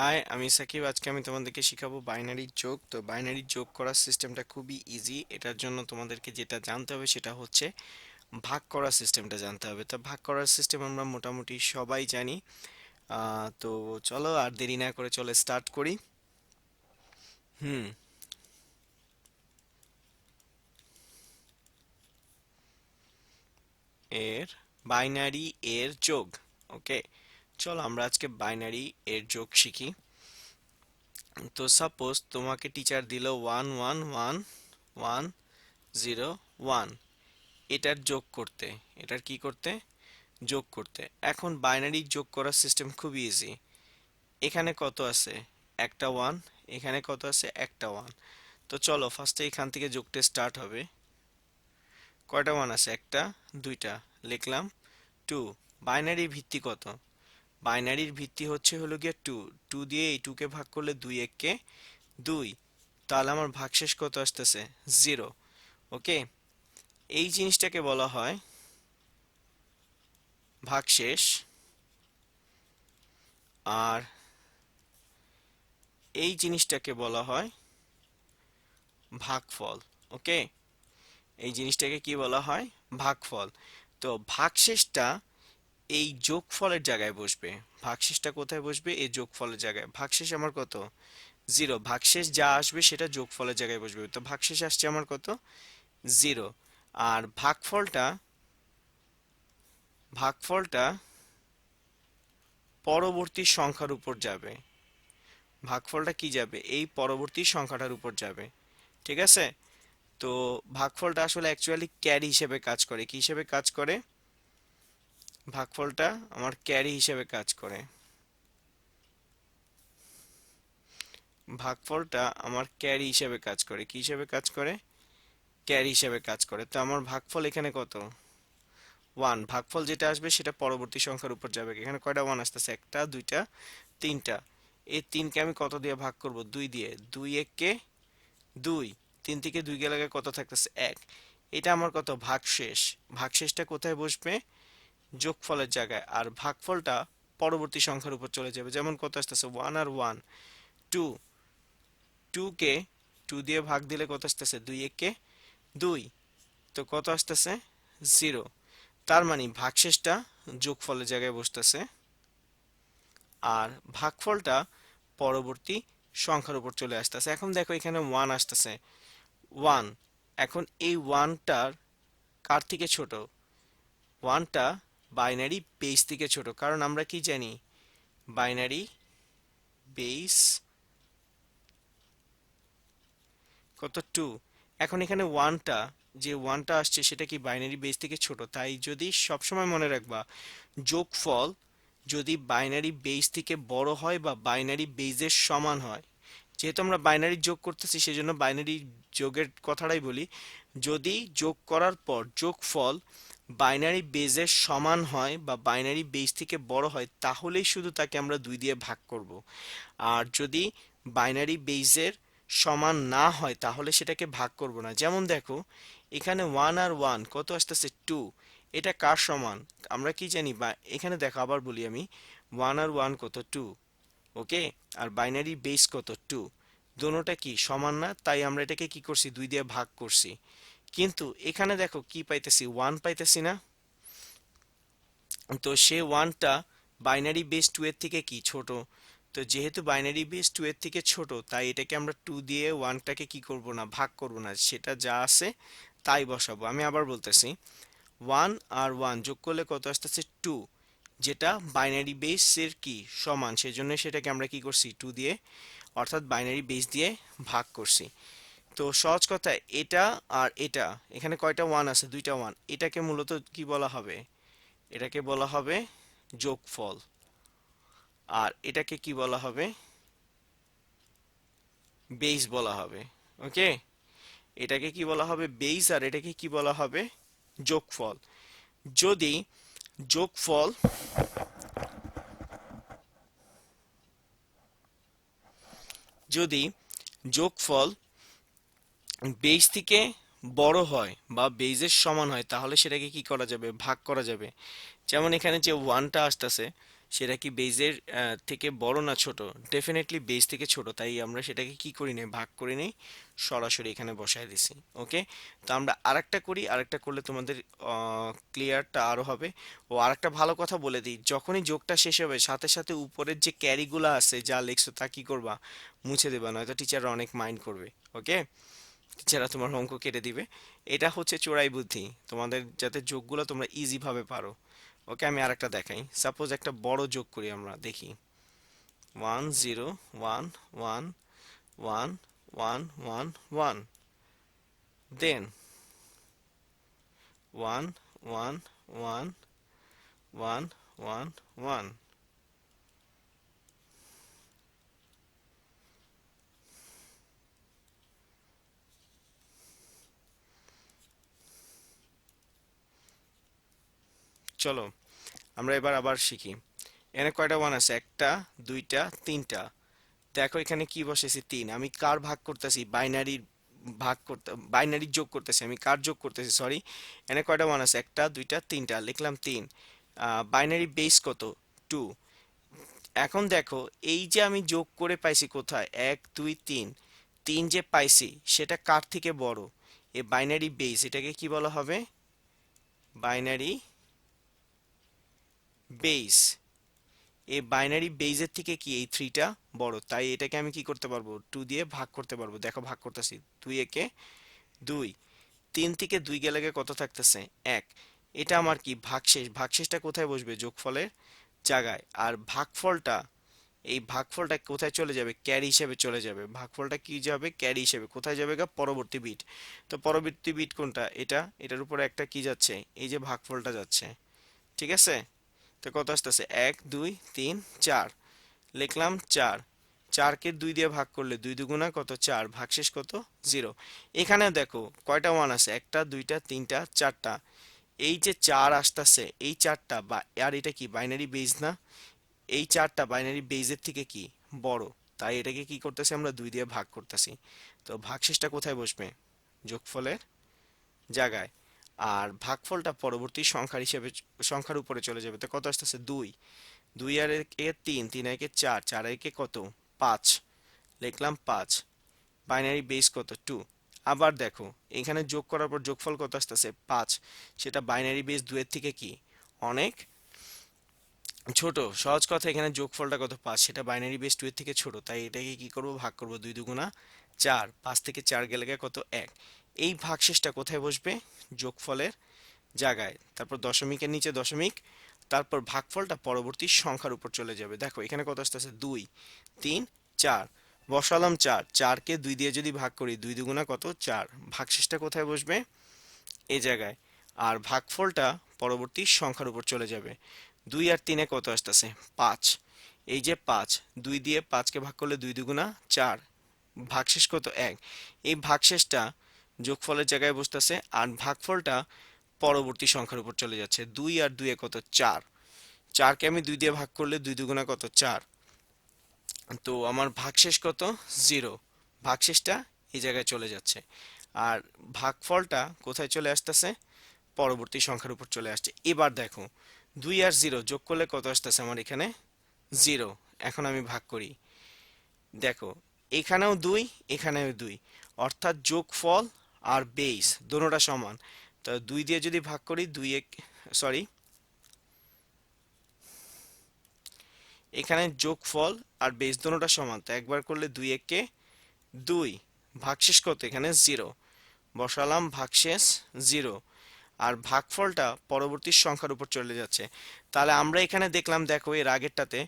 High, আমি সাকিব। আজকে আমি তোমাদেরকে শিখাবো বাইনারি যোগ। তো বাইনারি যোগ করার সিস্টেমটা খুবই ইজি। এটার জন্য তোমাদেরকে যেটা জানতে হবে সেটা হচ্ছে ভাগ করার সিস্টেমটা জানতে হবে। তো ভাগ করার সিস্টেম আমরা মোটামুটি সবাই জানি। তো চলো আর দেরি না করে চলে স্টার্ট করি। হুম এর বাইনারি এর যোগ। ওকে, চলো আমরা আজকে বাইনারি এর যোগ শিখি। তো সাপোজ তোমাকে টিচার দিল 1 1 1 1 0 1, এটার যোগ করতে, এটার কি করতে, যোগ করতে। এখন বাইনারি যোগ করার সিস্টেম খুব ইজি। এখানে কত আছে? একটা ওয়ান। এখানে কত আছে? একটা ওয়ান। তো চলো ফার্স্টে এখান থেকে যোগটা স্টার্ট হবে। কয়টা ওয়ান আছে? একটা, দুইটা। লিখলাম টু। বাইনারি ভিত্তি কত? বাইনারির ভিত্তি হলো গিয়ে টু। টু দিয়ে এই টুকে ভাগ করলে দুই এককে দুই। তাহলে আমার ভাগশেষ কত আসতেছে? জিরো। ওকে, এই জিনিসটাকে বলা হয় ভাগশেষ। আর এই জিনিসটাকে বলা হয় ভাগফল। ওকে, এই জিনিসটাকে কি বলা হয়? ভাগফল। তো ভাগশেষটা এই যোগফলের জায়গায় বসবে। ভাগশেষটা কোথায় বসবে? এই যোগফলের জায়গায়। ভাগশেষ আমার কত? জিরো। ভাগশেষ যা আসবে সেটা যোগফলের জায়গায় বসবে। তো ভাগশেষ আসছে আমার কত? জিরো। আর ভাগফলটা পরবর্তী সংখ্যার উপর যাবে। ভাগফলটা কি যাবে? এই পরবর্তী সংখ্যাটার উপর যাবে। ঠিক আছে? তো ভাগফলটা আসলে অ্যাকচুয়ালি ক্যারি হিসেবে কাজ করে। কি হিসেবে কাজ করে? ভাগফলটা আমার ক্যারি হিসেবে কাজ করে। ভাগফলটা আমার ক্যারি হিসেবে কাজ করে। কি হিসেবে কাজ করে? ক্যারি হিসেবে কাজ করে। তো আমার ভাগফল এখানে কত? ওয়ান। ভাগফল যেটা আসবে সেটা পরবর্তী সংখ্যার উপর যাবে। এখানে কয়টা ওয়ান আসতেছে? একটা, দুইটা, তিনটা। এই তিনকে আমি কত দিয়ে ভাগ করব? দুই দিয়ে। দুই এককে দুই। তিন থেকে দুই গেলে কত থাকতেছে? এক। এটা আমার কত? ভাগশেষ। ভাগশেষটা কোথায় বসবে? যোগফলের জায়গায়। আর ভাগফলটা পরবর্তী সংখ্যার উপর চলে যাবে। যেমন কত আসতেছে? ওয়ান আর ওয়ান, টু। টু কে টু দিয়ে ভাগ দিলে কত আসতেছে? দুই একে দুই। তো কত আসতেছে? জিরো। তার মানে ভাগশেষটা যোগফলের জায়গায় বসতেছে, আর ভাগফলটা পরবর্তী সংখ্যার উপর চলে আসতেছে। এখন দেখো এখানে ওয়ান আসতেছে। ওয়ান। এখন এই ওয়ানটার কার থেকে ছোট? ওয়ানটা বাইনারি বেস থেকে ছোট। কারণ আমরা কি জানি? বাইনারি বেস কত? টু। এখন এখানে ওয়ানটা, যে ওয়ানটা আসছে সেটা কি বাইনারি বেস থেকে ছোট? তাই যদি সবসময় মনে রাখবা, যোগফল যদি বাইনারি বেস থেকে বড় হয় বা বাইনারি বেজের সমান হয়, যেহেতু আমরা বাইনারি যোগ করতেছি সেজন্য বাইনারি যোগের কথাটাই বলি। যদি যোগ করার পর যোগফল বাইনারি বেজের সমান হয় বা বাইনারি বেস থেকে বড় হয়, তাহলেই শুধু তাকে আমরা দুই দিয়ে ভাগ করব। আর যদি বাইনারি বেজের সমান না হয় তাহলে সেটাকে ভাগ করব না। যেমন দেখো এখানে ওয়ান আর ওয়ান কত আসতেছে? টু। এটা কার সমান? আমরা কি জানি? বা এখানে দেখো আবার বলি আমি, ওয়ান আর ওয়ান কত? টু। ওকে, আর বাইনারি বেস কত? টু। দোনোটা কি সমান না? তাই আমরা এটাকে কি করছি? দুই দিয়ে ভাগ করছি। কিন্তু এখানে দেখো কি পাইতেছি? ওয়ান পাইতেছি না? তো সে ওয়ানটা বাইনারি বেস টু এর থেকে কি ছোট। তো যেহেতু বাইনারি বেস টু এর থেকে ছোট, তাই এটাকে আমরা টু দিয়ে ওয়ানটাকে কি করব না? ভাগ করব না। সেটা যা আছে তাই বসাবো। আমি আবার বলতেছি, ওয়ান আর ওয়ান যোগ করলে কত আসতেছে? টু। যেটা বাইনারি বেসের কি সমান, সেজন্য সেটাকে আমরা কি করছি? টু দিয়ে, অর্থাৎ বাইনারি বেস দিয়ে ভাগ করছি। তো সহজ কথা, এটা আর এটা, এখানে কয়টা ওয়ান আছে? দুইটা ওয়ান। এটাকে মূলত কি বলা হবে? এটাকে বলা হবে যোগফল। আর এটাকে কি বলা হবে? বেস বলা হবে। ওকে, এটাকে কি বলা হবে? বেস। আর এটাকে কি বলা হবে? যোগফল। যদি যোগফল যদি যোগফল বেস থেকে বড় হয় বা বেজের সমান হয়, তাহলে সেটাকে কি করা যাবে? ভাগ করা যাবে। যেমন এখানে যে ওয়ানটা আসতেছে, সেটা কি বেজের থেকে বড় না ছোট? ডেফিনেটলি বেজ থেকে ছোট, তাই আমরা সেটাকে কি করি নাই, ভাগ করে নেই, সরাসরি এখানে বসায় দিছি। ওকে, তো আমরা আরেকটা করি, আরেকটা করলে তোমাদের ক্লিয়ারটা আরো হবে। ও আরেকটা ভালো কথা বলে দিই, যখনই যোগটা শেষ হবে সাথে সাথে উপরের যে ক্যারিগুলো আছে যা লিখছো তা কি করবা, মুছে দেবা, নয়তো টিচাররা অনেক মাইন্ড করবে। ওকে, টিচাররা তোমার অঙ্ক কেটে দিবে। এটা হচ্ছে চোরাই বুদ্ধি তোমাদের, যাতে যোগগুলো তোমরা ইজি ভাবে পারো। ওকে, আমি আরেকটা দেখাই, সাপোজ একটা বড় যোগ করি, আমরা দেখি 1 0 1 1 1 1 1, দেন 1 1 1 1 1। চলো আমরা এবার আবার শিখি। এখানে কয়টা ওয়ান আছে, একটা, দুইটা, তিনটা। দেখো এখানে কি বসেছি, তিন। আমি কার ভাগ করতেছি, বাইনারির ভাগ করতে, বাইনারির যোগ করতেছি, আমি কার যোগ করতেছি, সরি। এখানে কয়টা ওয়ান আছে, একটা, দুইটা, তিনটা, লিখলাম তিন। বাইনারি বেস কত, টু। এখন দেখো এই যে আমি যোগ করে পাইছি কোথায়, এক দুই তিন, তিন যে পাইছি সেটা কার থেকে বড়, এ বাইনারি বেস, এটাকে কি বলা হবে, বাইনারি বেস। এই বাইনারি বেজের থেকে কি এই থ্রিটা বড়, তাই এটাকে আমি কি করতে পারবো, টু দিয়ে ভাগ করতে পারবো। দেখো ভাগ করতেছি, দুই একে দুই, তিন থেকে দুই গেলে গিয়ে কত থাকতেছে, এক। এটা আমার কি ভাগশেষ, ভাগশেষটা কোথায় বসবে, যোগফলের জায়গায়। আর ভাগফলটা, এই ভাগফলটা কোথায় চলে যাবে, ক্যারি হিসেবে চলে যাবে। ভাগফলটা কি যাবে, ক্যারি হিসেবে কোথায় যাবে গা, পরবর্তী বিট। তো পরবর্তী বিট কোনটা, এটা, এটার উপরে একটা কি যাচ্ছে, এই যে ভাগফলটা যাচ্ছে। ঠিক আছে, তো কত আসতেছে, এক দুই তিন চার, লিখলাম চার। চারকে দুই দিয়ে ভাগ করলে দুই দুগুণা কত, চার, ভাগশেষ কত, জিরো। এখানে দেখো কয়টা ওয়ান আছে, একটা, দুইটা, তিনটা, চারটা। এই যে চার আসতেছে, এই চারটা বা, আর এটা কি বাইনারি বেজ না, এই চারটা বাইনারি বেজের থেকে কি বড়, তাই এটাকে কি করতেছি আমরা, দুই দিয়ে ভাগ করতেছি। তো ভাগশেষটা কোথায় বসবে, যোগফলের জায়গায়। আর ভাগফলটা পরবর্তী সংখ্যার হিসেবে, সংখ্যার উপরে চলে যাবে। তো কত আসতেছে, দুই। দুই আর একে তিন, তিন আর একে চার, চার আর একে কত, পাঁচ, লিখলাম পাঁচ। বাইনারি বেস কত, টু। আবার দেখো এখানে যোগ করার পর যোগফল কত আসতেছে, পাঁচ। সেটা বাইনারি বেস দুয়ের থেকে কি অনেক ছোট। সহজ কথা, এখানে যোগফলটা কত, পাঁচ, সেটা বাইনারি বেস টু এর থেকে ছোট, তাই এটাকে কি করব, ভাগ করব, দুই দুগুণা চার, পাঁচ থেকে চার গেলে গিয়ে কত, এক। এই ভাগশেষটা কোথায় বসবে, যোগফলের জায়গায়। তারপর দশমিকের নিচে দশমিক, তারপর ভাগফলটা পরবর্তী সংখ্যার উপর চলে যাবে। দেখো এখানে কত আসতেছে, দুই, তিন, চার, বসালাম চার, চারকে দুই দিয়ে যদি ভাগ করি, দুই দুগুণা কত, চার, ভাগশেষটা কোথায় বসবে, এই জায়গায়। আর ভাগফলটা পরবর্তী সংখ্যার উপর চলে যাবে। দুই আর তিনে কত আসতেছে, পাঁচ। এই যে পাঁচ, দুই দিয়ে পাঁচকে ভাগ করলে দুই দুগুণা চার, ভাগশেষ কত, এক। এই ভাগশেষটা যোগফলের জায়গায় বসতেছে, আর ভাগফলটা পরবর্তী সংখ্যার উপর চলে যাচ্ছে। দুই আর দুয়ে কত, চার। চারকে আমি দুই দিয়ে ভাগ করলে দুই দুগুণা কত, চার। তো আমার ভাগশেষ কত, জিরো। ভাগশেষটা এই জায়গায় চলে যাচ্ছে। আর ভাগফলটা কোথায় চলে আসতেছে, পরবর্তী সংখ্যার উপর চলে আসছে। এবার দেখো দুই আর জিরো যোগ করলে কত আসতেছে আমার এখানে, জিরো। এখন আমি ভাগ করি, দেখো এখানেও দুই, এখানেও দুই, অর্থাৎ যোগফল আর বেস দোনোটা সমান। তো দুই দিয়ে যদি ভাগ করি, দুই এক, সরি, এখানে যোগফল আর বেস দোনোটা সমান, তো একবার করলে দুই একে দুই, ভাগশেষ কত, এখানে জিরো, বসালাম ভাগশেষ জিরো। আর ভাগফলটা পরবর্তী সংখ্যার উপর চলে যাচ্ছে। তাহলে আমরা এখানে দেখলাম, দেখো এর আগেরটাতে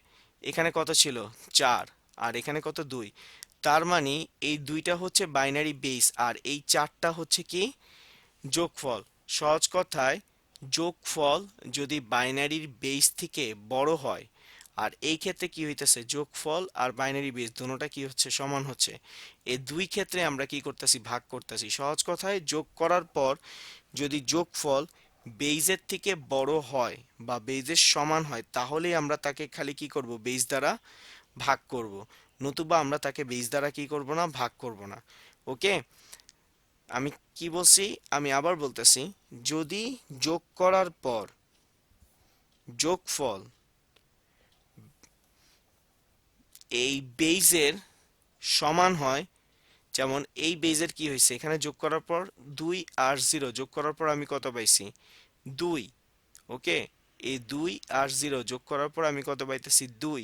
এখানে কত ছিল, চার, আর এখানে কত, দুই। তার মানে এই দুইটা হচ্ছে বাইনারি বেস, আর এই চারটা হচ্ছে কি, যোগফল। সহজ কথায়, যোগফল যদি বাইনারির বেস থেকে বড় হয়, আর এই ক্ষেত্রে কি হইতেছে, যোগফল আর বাইনারি বেস দুটোটা কি হচ্ছে, সমান হচ্ছে। এই দুই ক্ষেত্রে আমরা কি করতেছি, ভাগ করতেছি। সহজ কথায়, যোগ করার পর যদি যোগফল বেইজের থেকে বড় হয় বা বেইজের সমান হয়, তাহলেই আমরা তাকে খালি কি করব, বেইজ দ্বারা ভাগ করব। নতুবা আমরা তাকে বেইজ দ্বারা কি করব না, ভাগ করব না। ওকে, আমি কি বলছি, আমি আবার বলতেছি, যদি যোগ করার পর যোগফল এই বেইজের সমান হয়, যেমন এই বেইজের কি হয়েছে, এখানে যোগ করার পর 2 আর 0 যোগ করার পর আমি কত পাইছি, 2। ওকে, এই 2 আর 0 যোগ করার পর আমি কত পাইতেছি, 2।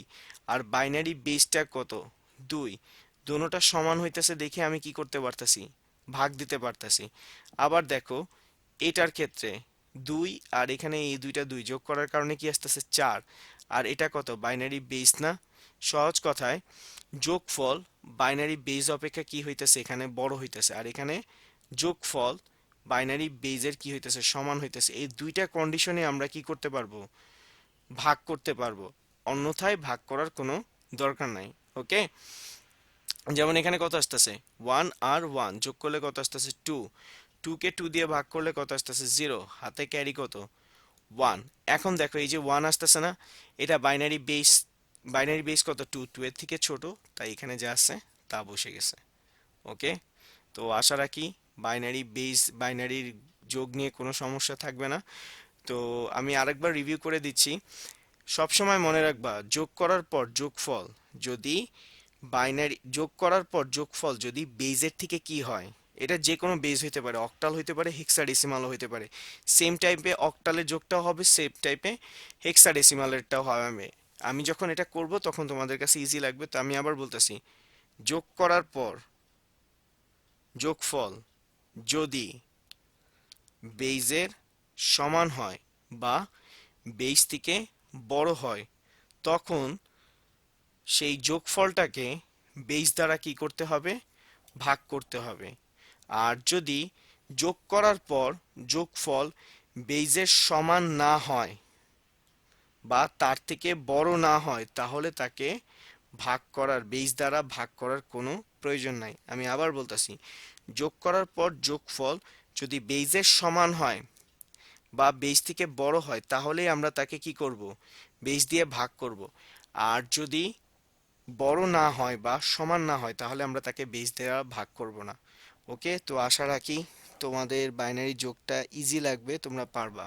আর বাইনারি বেসটা কত, 2। দোনোটা সমান হইতেছে দেখে আমি কি করতে পারতাছি, ভাগ দিতে পারতাছি। আবার দেখো এটার ক্ষেত্রে 2 আর এখানে এই দুইটা 2 যোগ করার কারণে কি আসতেছে, 4। আর এটা কত, বাইনারি বেস না? সহজ কথায় যোগফল বাইনারি বেস অপেক্ষা কি হইতেছে, এখানে বড় হইতেছে, আর এখানে যোগফল বাইনারি বেজের কি হইতেছে, সমান হইতেছে। এই দুইটা কন্ডিশনে আমরা কি করতে পারবো, ভাগ করতে পারবো, অন্যথায় ভাগ করার কোনো দরকার নাই। ওকে, যেমন এখানে কত আসতেছে, 1 আর 1 যোগ করলে কত আসতেছে, 2। 2 কে 2 দিয়ে ভাগ করলে কত আসতেছে, 0। হাতে ক্যারি কত, 1। এখন দেখো এই যে 1 আসতেছে না, এটা বাইনারি বেস, বাইনারি বেস কত, 2, 2 এর থেকে ছোট, তাই এখানে যা আছে তা বসে গেছে। ওকে, তো আশা রাখি বাইনারি বেস, বাইনারির যোগ নিয়ে কোনো সমস্যা থাকবে না। তো আমি আরেকবার রিভিউ করে দিচ্ছি। সবসময় মনে রাখবা, যোগ করার পর যোগফল যদি বাইনারি, যোগ করার পর যোগফল যদি বেজের থেকে কি হয়, এটা যে কোনো বেজ হইতে পারে, অক্টাল হইতে পারে, হেক্সাডেসিমালও হইতে পারে। সেম টাইপে অক্টালের যোগটাও হবে, সেম টাইপে হেক্সাডেসিমালেরটাও হবে। আমি যখন এটা করব তখন তোমাদের কাছে ইজি লাগবে। তো আমি আবার বলতেছি, যোগ করার পর যোগফল যদি বেইজের সমান হয় বা বেইজ থেকে বড় হয়, তখন সেই যোগফলটাকে বেইজ দ্বারা কি করতে হবে, ভাগ করতে হবে। আর যদি যোগ করার পর যোগফল বেইজের সমান না হয় বা তার থেকে বড় না হয়, তাহলে তাকে ভাগ করার, বেইজ দ্বারা ভাগ করার কোনো প্রয়োজন নাই। আমি আবার বলতেছি, যোগ করার পর যোগফল যদি বেইজের সমান হয় বা বেইজ থেকে বড় হয়, তাহলেই আমরা তাকে কি করব, বেইজ দিয়ে ভাগ করব। আর যদি বড় না হয় বা সমান না হয়, তাহলে আমরা তাকে বেইজ দেওয়া ভাগ করব না। ওকে, তো আশা রাখি তোমাদের বাইনারি যোগটা ইজি লাগবে, তোমরা পারবা।